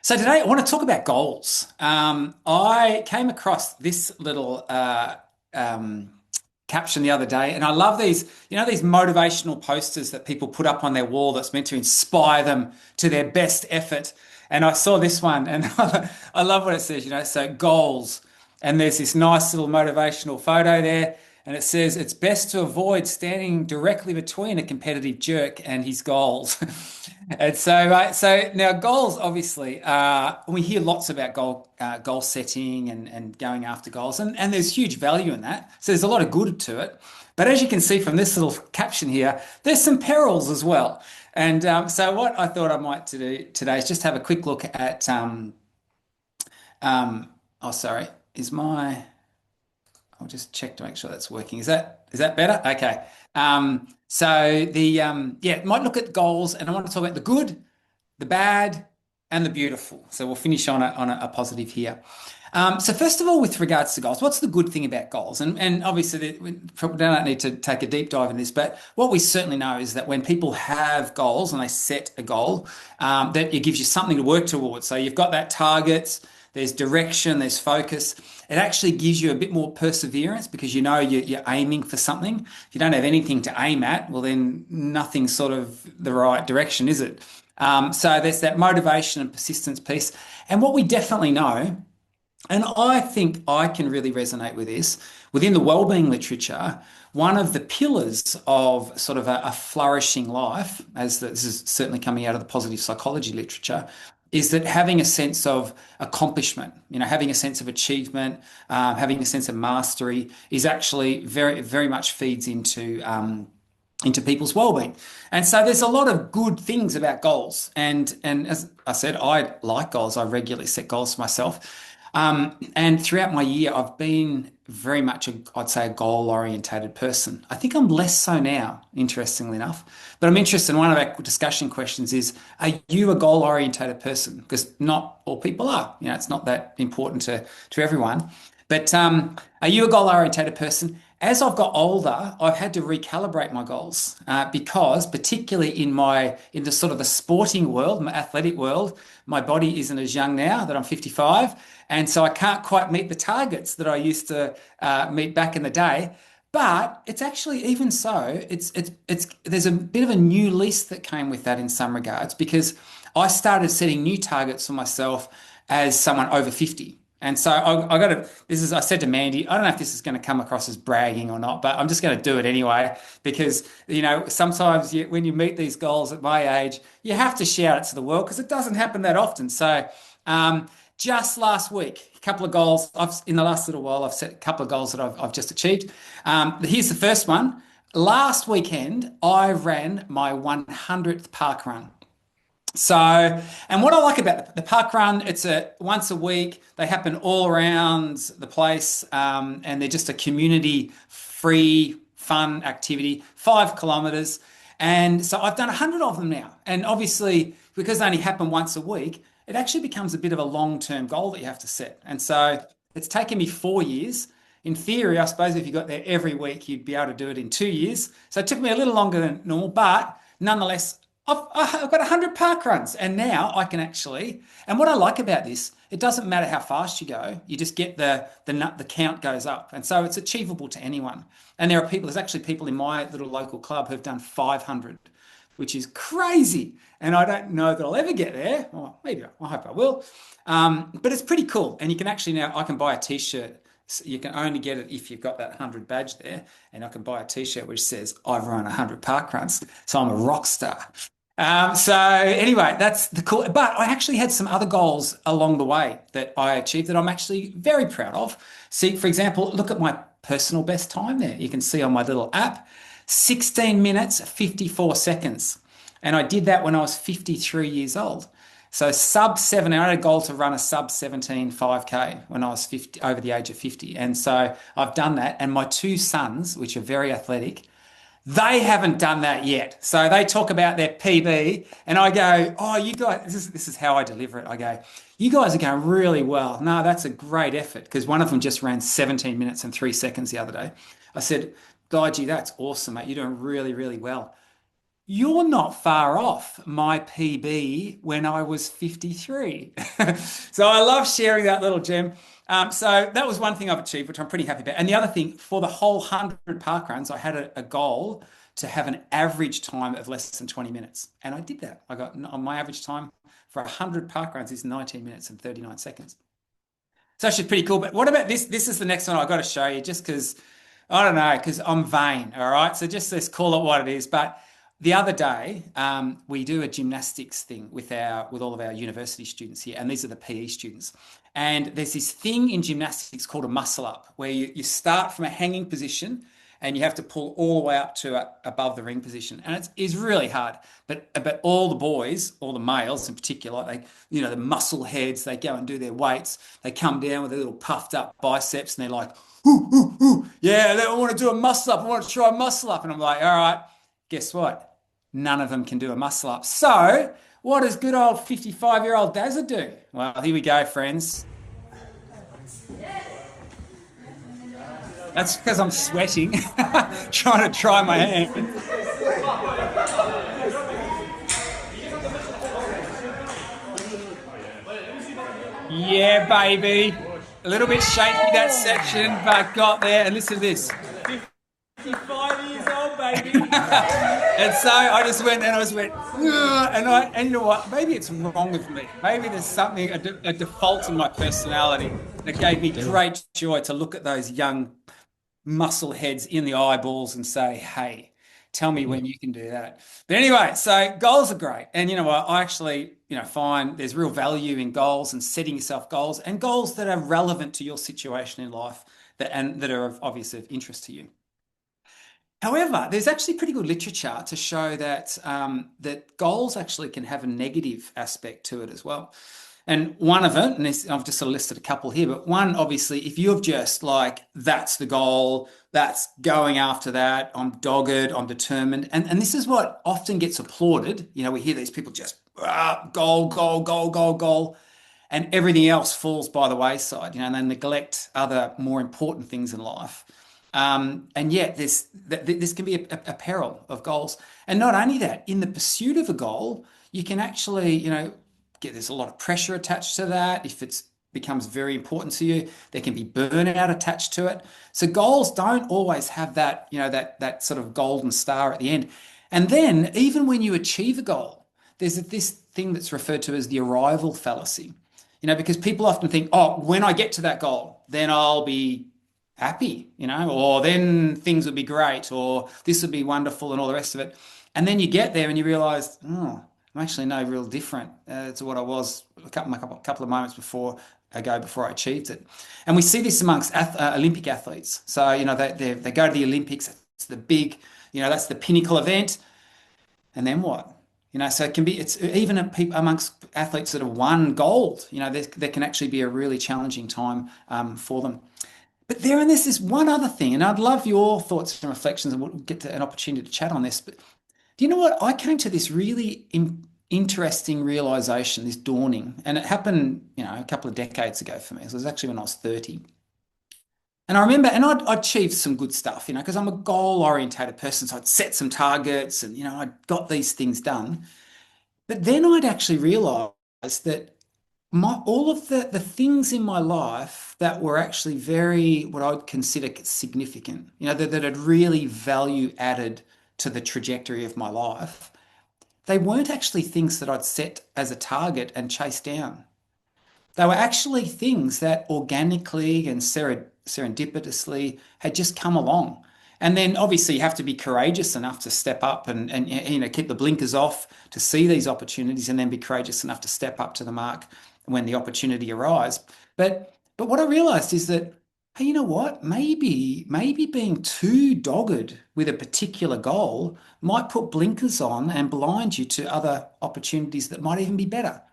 So today I want to talk about goals. I came across this little um, caption the other day, and I love these, these motivational posters that people put up on their wall that's meant to inspire them to their best effort. And I saw this one, and I love what it says, so goals. And there's this nice little motivational photo there, and it says it's best to avoid standing directly between a competitive jerk and his goals. And so, right, so now goals, obviously, we hear lots about goal setting and going after goals, and there's huge value in that. So there's a lot of good to it. But as you can see from this little caption here, there's some perils as well. And so what I thought I might to do today is just have a quick look at oh, sorry, is my I'll just check to make sure that's working. Is that better? Okay. So yeah, might look at goals, and I want to talk about the good, the bad, and the beautiful. So we'll finish on a positive here. So first of all, with regards to goals, what's the good thing about goals? And obviously we probably don't need to take a deep dive in this, but what we certainly know is that when people have goals and they set a goal, that it gives you something to work towards. So you've got that target. There's direction, there's focus. It actually gives you a bit more perseverance because you know you're aiming for something. If you don't have anything to aim at, well, then nothing's sort of the right direction, is it? So there's that motivation and persistence piece. And what we definitely know, and I think I can really resonate with this, within the wellbeing literature, one of the pillars of sort of a flourishing life, this is certainly coming out of the positive psychology literature, is that having a sense of accomplishment, having a sense of achievement, having a sense of mastery is actually very, very much feeds into people's well-being. And so there's a lot of good things about goals. And as I said, I like goals. I regularly set goals for myself. And throughout my year, I've been very much, I'd say, a goal-orientated person. I think I'm less so now, interestingly enough. But I'm interested in one of our discussion questions is, are you a goal-orientated person? Because not all people are. It's not that important to everyone. But are you a goal-orientated person? As I've got older, I've had to recalibrate my goals because, particularly in the sort of the sporting world, my athletic world, my body isn't as young now that I'm 55, and so I can't quite meet the targets that I used to meet back in the day. But it's actually even so, it's there's a bit of a new lease that came with that in some regards because I started setting new targets for myself as someone over 50. And so I got to, I said to Mandy, I don't know if this is going to come across as bragging or not, but I'm just going to do it anyway because, sometimes when you meet these goals at my age, you have to shout it to the world because it doesn't happen that often. So just last week, a couple of goals, in the last little while, I've set a couple of goals that I've just achieved. Here's the first one. Last weekend, I ran my 100th park run. So, and what I like about the park run, it's once a week. They happen all around the place, and they're just a community-free, fun activity. 5 kilometres, and so I've done 100 of them now. And obviously, because they only happen once a week, it actually becomes a bit of a long-term goal that you have to set. And so it's taken me 4 years. In theory, I suppose if you got there every week, you'd be able to do it in 2 years. So it took me a little longer than normal, but nonetheless, I've got 100 park runs, and now I can actually. And what I like about this, it doesn't matter how fast you go. You just get the count goes up, and so it's achievable to anyone. And there are people. There's actually people in my little local club who've done 500, which is crazy. And I don't know that I'll ever get there. Or maybe I hope I will. But it's pretty cool. And you can actually now I can buy a T-shirt. So you can only get it if you've got that 100 badge there, and I can buy a T-shirt which says I've run 100 park runs, so I'm a rock star. So anyway, that's the cool. But I actually had some other goals along the way that I achieved that I'm actually very proud of. See, for example, look at my personal best time there. You can see on my little app, 16 minutes, 54 seconds. And I did that when I was 53 years old. So sub 7, I had a goal to run a sub 17 5K when I was 50, over the age of 50. And so I've done that. And my two sons, which are very athletic, they haven't done that yet. So they talk about their PB and I go, oh, you guys, this is how I deliver it. I go, you guys are going really well. No, that's a great effort because one of them just ran 17 minutes and 3 seconds the other day. I said, God, gee, that's awesome, mate. You're doing really, really well. You're not far off my PB when I was 53. So I love sharing that little gem. So that was one thing I've achieved, which I'm pretty happy about. And the other thing, for the whole 100 park runs, I had a goal to have an average time of less than 20 minutes. And I did that. I got on my average time for 100 park runs is 19 minutes and 39 seconds. So actually pretty cool. But what about this? This is the next one I've got to show you just because I don't know, because I'm vain. All right. So just let's call it what it is. But the other day, we do a gymnastics thing with all of our university students here, and these are the PE students. And there's this thing in gymnastics called a muscle up, where you start from a hanging position and you have to pull all the way up to above the ring position, and it's really hard. But all the boys, all the males in particular, the muscle heads, they go and do their weights. They come down with their little puffed up biceps, and they're like, ooh, ooh, ooh, yeah, I want to do a muscle up. I want to try a muscle up, and I'm like, all right, guess what? None of them can do a muscle up. So what does good old 55-year-old Dazza do? Well, here we go, friends. That's because I'm sweating, trying to try my hand. Yeah, baby. A little bit shaky that section, but got there. And listen to this. 55 years old, baby. And so I just went and I just went, "Ugh," and you know what? Maybe it's wrong with me. Maybe there's something, a default in my personality that gave me great joy to look at those young muscle heads in the eyeballs and say, hey, tell me when you can do that. But anyway, so goals are great. And you know what? I actually, find there's real value in goals and setting yourself goals and goals that are relevant to your situation in life that are obviously of interest to you. However, there's actually pretty good literature to show that goals actually can have a negative aspect to it as well. And one of it, and I've just sort of listed a couple here, but one, obviously, if you've just like, that's the goal, that's going after that, I'm dogged, I'm determined. And this is what often gets applauded. We hear these people just goal, goal, goal, goal, goal, and everything else falls by the wayside, and they neglect other more important things in life. And yet this can be a peril of goals. And not only that, in the pursuit of a goal, you can actually, there's a lot of pressure attached to that. If it becomes very important to you, there can be burnout attached to it. So goals don't always have that, that sort of golden star at the end. And then even when you achieve a goal, there's this thing that's referred to as the arrival fallacy. Because people often think, oh, when I get to that goal, then I'll be happy, or then things will be great, or this will be wonderful, and all the rest of it. And then you get there and you realize, oh, I'm actually no real different to what I was a couple of moments before I achieved it. And we see this amongst Olympic athletes. So, they go to the Olympics, it's the big, that's the pinnacle event. And then what? So it's even amongst athletes that have won gold, there can actually be a really challenging time for them. But there's this one other thing, and I'd love your thoughts and reflections, and we'll get to an opportunity to chat on this. But do you know what? I came to this really interesting realization, this dawning, and it happened, a couple of decades ago for me. So it was actually when I was 30. And I remember, and I'd achieved some good stuff, because I'm a goal-orientated person. So I'd set some targets and, I'd got these things done. But then I'd actually realized that all of the things in my life that were actually very, what I'd consider significant, that had really value added to the trajectory of my life, they weren't actually things that I'd set as a target and chased down. They were actually things that organically and serendipitously had just come along. And then obviously you have to be courageous enough to step up and keep the blinkers off to see these opportunities, and then be courageous enough to step up to the mark when the opportunity arises. But what I realized is that, hey, you know what? Maybe being too dogged with a particular goal might put blinkers on and blind you to other opportunities that might even be better.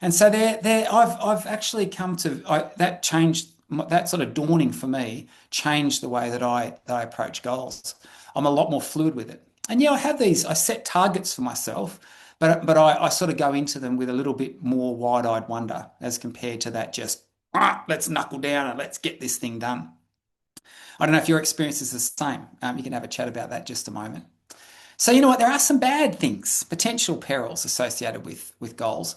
And so I've actually come to that changed, that sort of dawning for me changed the way that I approach goals. I'm a lot more fluid with it. And yeah, I set targets for myself, but I sort of go into them with a little bit more wide-eyed wonder as compared to that just, let's knuckle down and let's get this thing done. I don't know if your experience is the same. You can have a chat about that just a moment. So you know what? There are some bad things, potential perils associated with goals.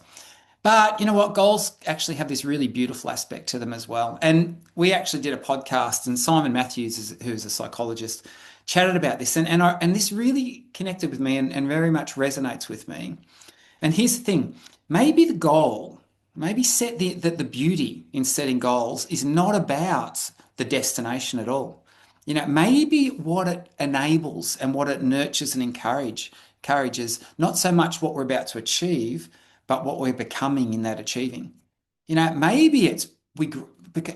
But you know what? Goals actually have this really beautiful aspect to them as well. And we actually did a podcast, and Simon Matthews, who's a psychologist, chatted about this, and this really connected with me and very much resonates with me. And here's the thing: maybe the goal, maybe set the beauty in setting goals is not about the destination at all. You know, maybe what it enables and what it nurtures and encourages not so much what we're about to achieve, but what we're becoming in that achieving. You know, maybe it's we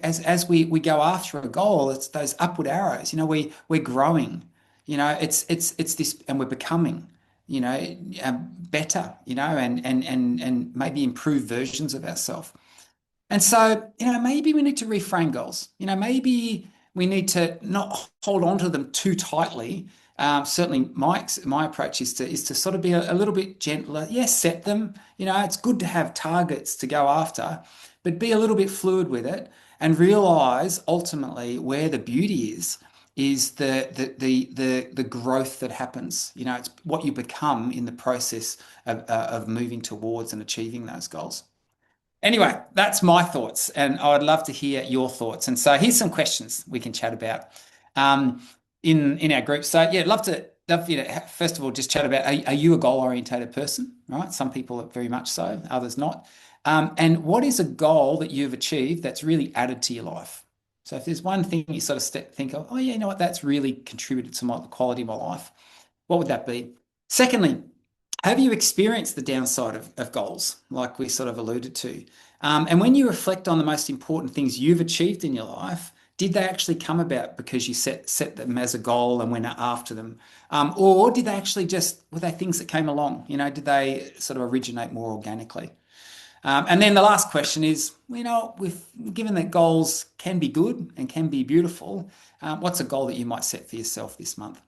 as we go after a goal, it's those upward arrows. You know, we're growing. You know, it's this, and we're becoming. You know, better. You know, and maybe improved versions of ourselves. And so, you know, maybe we need to reframe goals. You know, maybe we need to not hold on to them too tightly. Certainly, my approach is to sort of be a little bit gentler. Yes, set them. You know, it's good to have targets to go after, but be a little bit fluid with it and realize ultimately where the beauty is the growth that happens. You know, it's what you become in the process of moving towards and achieving those goals. Anyway, that's my thoughts, and I would love to hear your thoughts. And so here's some questions we can chat about um, in our group. So yeah, love you to first of all just chat about are you a goal orientated person? Right, some people are very much so, others not. And what is a goal that you've achieved that's really added to your life? So if there's one thing you sort of think of, oh yeah, you know what, that's really contributed to the quality of my life. What would that be? Secondly, have you experienced the downside of goals, like we sort of alluded to? And when you reflect on the most important things you've achieved in your life, did they actually come about because you set them as a goal and went after them? Or did they actually were they things that came along? You know, did they sort of originate more organically? And then the last question is, you know, given that goals can be good and can be beautiful, what's a goal that you might set for yourself this month?